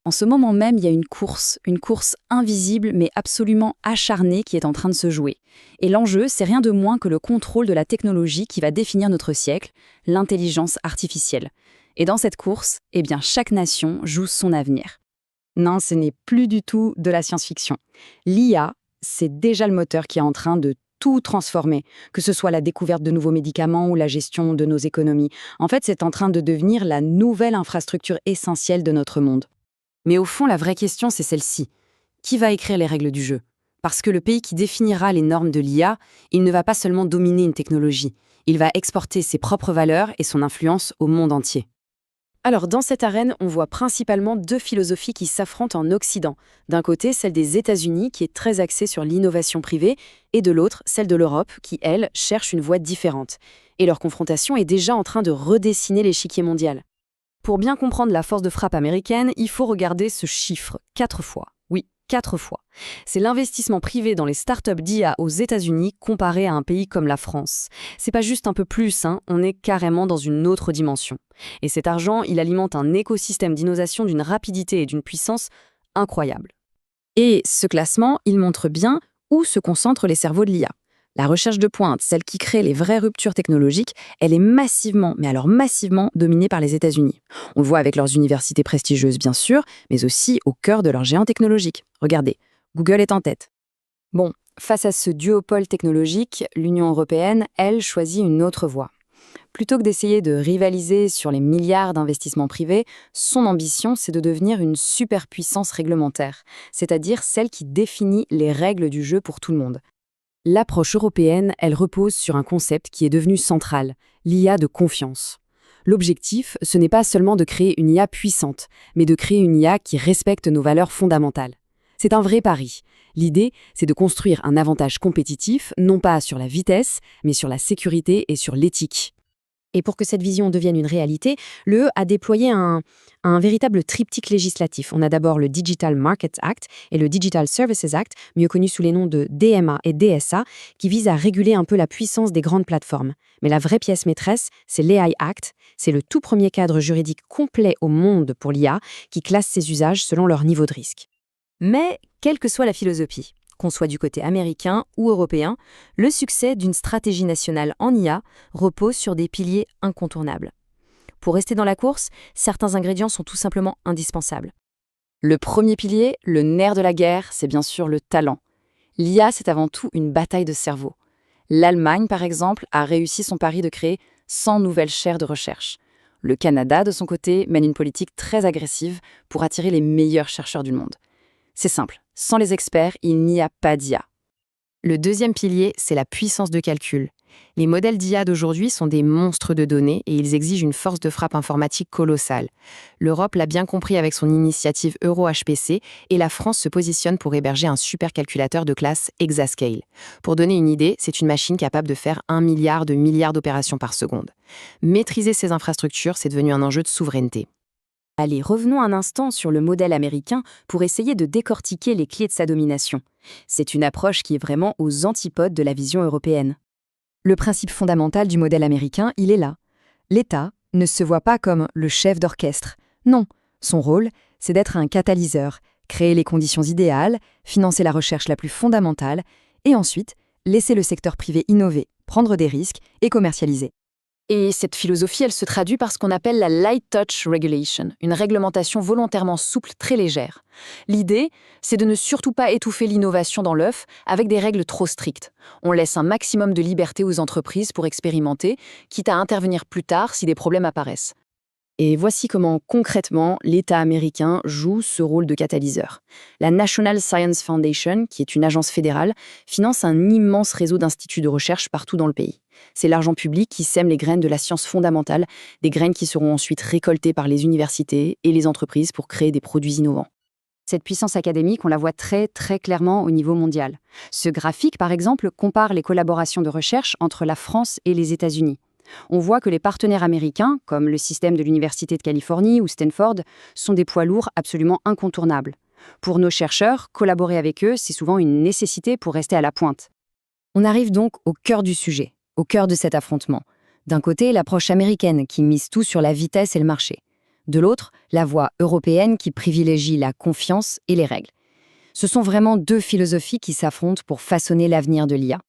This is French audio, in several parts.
En ce moment même, il y a une course invisible mais absolument acharnée qui est en train de se jouer. Et l'enjeu, c'est rien de moins que le contrôle de la technologie qui va définir notre siècle, l'intelligence artificielle. Et dans cette course, eh bien, chaque nation joue son avenir. Non, ce n'est plus du tout de la science-fiction. L'IA, c'est déjà le moteur qui est en train de tout transformer, que ce soit la découverte de nouveaux médicaments ou la gestion de nos économies. En fait, c'est en train de devenir la nouvelle infrastructure essentielle de notre monde. Mais au fond, la vraie question, c'est celle-ci. Qui va écrire les règles du jeu? Parce que le pays qui définira les normes de l'IA, il ne va pas seulement dominer une technologie, il va exporter ses propres valeurs et son influence au monde entier. Alors, dans cette arène, on voit principalement deux philosophies qui s'affrontent en Occident. D'un côté, celle des États-Unis, qui est très axée sur l'innovation privée, et de l'autre, celle de l'Europe, qui, elle, cherche une voie différente. Et leur confrontation est déjà en train de redessiner l'échiquier mondial. Pour bien comprendre la force de frappe américaine, il faut regarder ce chiffre 4 fois. Oui, 4 fois. C'est l'investissement privé dans les startups d'IA aux États-Unis comparé à un pays comme la France. C'est pas juste un peu plus, on est carrément dans une autre dimension. Et cet argent, il alimente un écosystème d'innovation d'une rapidité et d'une puissance incroyables. Et ce classement, il montre bien où se concentrent les cerveaux de l'IA. La recherche de pointe, celle qui crée les vraies ruptures technologiques, elle est massivement, mais alors massivement, dominée par les États-Unis. On le voit avec leurs universités prestigieuses, bien sûr, mais aussi au cœur de leurs géants technologiques. Regardez, Google est en tête. Bon, face à ce duopole technologique, l'Union européenne, elle, choisit une autre voie. Plutôt que d'essayer de rivaliser sur les milliards d'investissements privés, son ambition, c'est de devenir une superpuissance réglementaire, c'est-à-dire celle qui définit les règles du jeu pour tout le monde. L'approche européenne, elle repose sur un concept qui est devenu central, l'IA de confiance. L'objectif, ce n'est pas seulement de créer une IA puissante, mais de créer une IA qui respecte nos valeurs fondamentales. C'est un vrai pari. L'idée, c'est de construire un avantage compétitif, non pas sur la vitesse, mais sur la sécurité et sur l'éthique. Et pour que cette vision devienne une réalité, l'UE a déployé un véritable triptyque législatif. On a d'abord le Digital Markets Act et le Digital Services Act, mieux connus sous les noms de DMA et DSA, qui visent à réguler un peu la puissance des grandes plateformes. Mais la vraie pièce maîtresse, c'est l'AI Act. C'est le tout premier cadre juridique complet au monde pour l'IA qui classe ses usages selon leur niveau de risque. Mais, quelle que soit la philosophie, qu'on soit du côté américain ou européen, le succès d'une stratégie nationale en IA repose sur des piliers incontournables. Pour rester dans la course, certains ingrédients sont tout simplement indispensables. Le premier pilier, le nerf de la guerre, c'est bien sûr le talent. L'IA, c'est avant tout une bataille de cerveau. L'Allemagne, par exemple, a réussi son pari de créer 100 nouvelles chaires de recherche. Le Canada, de son côté, mène une politique très agressive pour attirer les meilleurs chercheurs du monde. C'est simple, sans les experts, il n'y a pas d'IA. Le deuxième pilier, c'est la puissance de calcul. Les modèles d'IA d'aujourd'hui sont des monstres de données et ils exigent une force de frappe informatique colossale. L'Europe l'a bien compris avec son initiative EuroHPC et la France se positionne pour héberger un supercalculateur de classe Exascale. Pour donner une idée, c'est une machine capable de faire 1 milliard d'opérations par seconde. Maîtriser ces infrastructures, c'est devenu un enjeu de souveraineté. Allez, revenons un instant sur le modèle américain pour essayer de décortiquer les clés de sa domination. C'est une approche qui est vraiment aux antipodes de la vision européenne. Le principe fondamental du modèle américain, il est là. L'État ne se voit pas comme le chef d'orchestre. Non, son rôle, c'est d'être un catalyseur, créer les conditions idéales, financer la recherche la plus fondamentale, et ensuite, laisser le secteur privé innover, prendre des risques et commercialiser. Et cette philosophie, elle se traduit par ce qu'on appelle la light touch regulation, une réglementation volontairement souple, très légère. L'idée, c'est de ne surtout pas étouffer l'innovation dans l'œuf avec des règles trop strictes. On laisse un maximum de liberté aux entreprises pour expérimenter, quitte à intervenir plus tard si des problèmes apparaissent. Et voici comment, concrètement, l'État américain joue ce rôle de catalyseur. La National Science Foundation, qui est une agence fédérale, finance un immense réseau d'instituts de recherche partout dans le pays. C'est l'argent public qui sème les graines de la science fondamentale, des graines qui seront ensuite récoltées par les universités et les entreprises pour créer des produits innovants. Cette puissance académique, on la voit très très clairement au niveau mondial. Ce graphique, par exemple, compare les collaborations de recherche entre la France et les États-Unis. On voit que les partenaires américains, comme le système de l'Université de Californie ou Stanford, sont des poids lourds absolument incontournables. Pour nos chercheurs, collaborer avec eux, c'est souvent une nécessité pour rester à la pointe. On arrive donc au cœur du sujet, au cœur de cet affrontement. D'un côté, l'approche américaine qui mise tout sur la vitesse et le marché. De l'autre, la voie européenne qui privilégie la confiance et les règles. Ce sont vraiment deux philosophies qui s'affrontent pour façonner l'avenir de l'IA.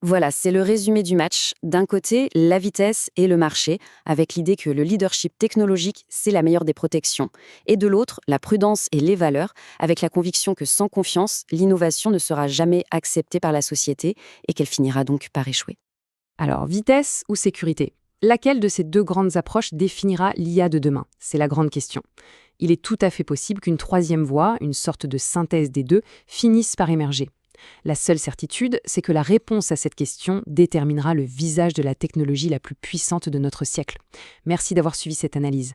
Voilà, c'est le résumé du match. D'un côté, la vitesse et le marché, avec l'idée que le leadership technologique, c'est la meilleure des protections. Et de l'autre, la prudence et les valeurs, avec la conviction que sans confiance, l'innovation ne sera jamais acceptée par la société et qu'elle finira donc par échouer. Alors, vitesse ou sécurité? Laquelle de ces deux grandes approches définira l'IA de demain? C'est la grande question. Il est tout à fait possible qu'une troisième voie, une sorte de synthèse des deux, finisse par émerger. La seule certitude, c'est que la réponse à cette question déterminera le visage de la technologie la plus puissante de notre siècle. Merci d'avoir suivi cette analyse.